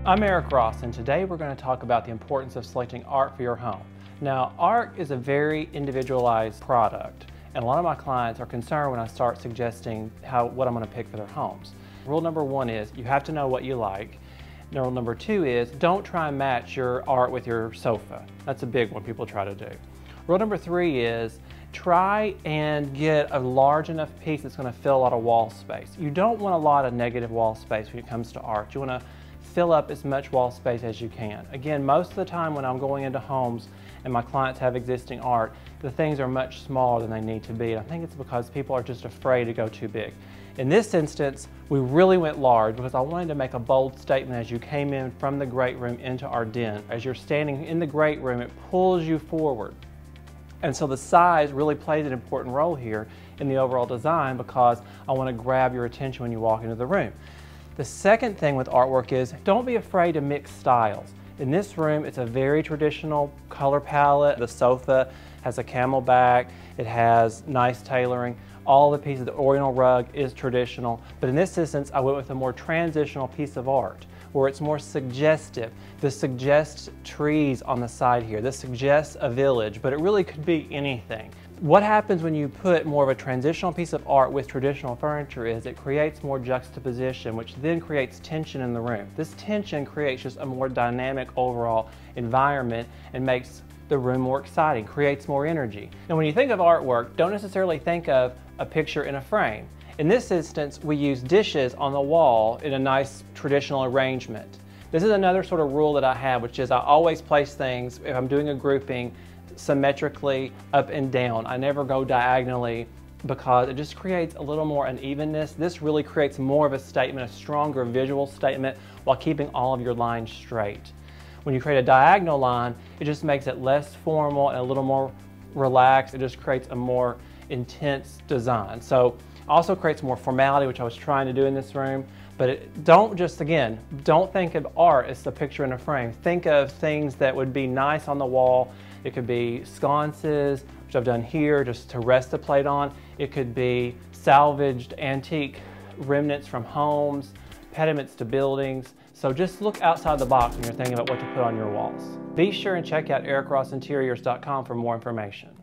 I'm Eric Ross, and today we're going to talk about the importance of selecting art for your home. Now, art is a very individualized product, and a lot of my clients are concerned when I start suggesting what I'm going to pick for their homes. Rule number one is you have to know what you like. Rule number two is don't try and match your art with your sofa. That's a big one people try to do. Rule number three is try and get a large enough piece that's going to fill a lot of wall space. You don't want a lot of negative wall space when it comes to art. You want to fill up as much wall space as you can. Again, most of the time when I'm going into homes and my clients have existing art, the things are much smaller than they need to be. And I think it's because people are just afraid to go too big. In this instance, we really went large because I wanted to make a bold statement as you came in from the great room into our den. As you're standing in the great room, it pulls you forward. And so the size really plays an important role here in the overall design because I want to grab your attention when you walk into the room. The second thing with artwork is don't be afraid to mix styles. In this room, it's a very traditional color palette. The sofa has a camel back. It has nice tailoring. All the pieces, the oriental rug is traditional. But in this instance, I went with a more transitional piece of art where it's more suggestive. This suggests trees on the side here. This suggests a village, but it really could be anything. What happens when you put more of a transitional piece of art with traditional furniture is it creates more juxtaposition, which then creates tension in the room. This tension creates just a more dynamic overall environment and makes the room more exciting, creates more energy. And when you think of artwork, don't necessarily think of a picture in a frame. In this instance, we use dishes on the wall in a nice traditional arrangement. This is another sort of rule that I have, which is I always place things, if I'm doing a grouping, symmetrically up and down. I never go diagonally because it just creates a little more unevenness. This really creates more of a statement, a stronger visual statement while keeping all of your lines straight. When you create a diagonal line, it just makes it less formal and a little more relaxed. It just creates a more intense design. So also creates more formality, which I was trying to do in this room. But don't think of art as a picture in a frame. Think of things that would be nice on the wall. It could be sconces, which I've done here just to rest the plate on. It could be salvaged antique remnants from homes, pediments to buildings. So just look outside the box when you're thinking about what to put on your walls. Be sure and check out ericrossinteriors.com for more information.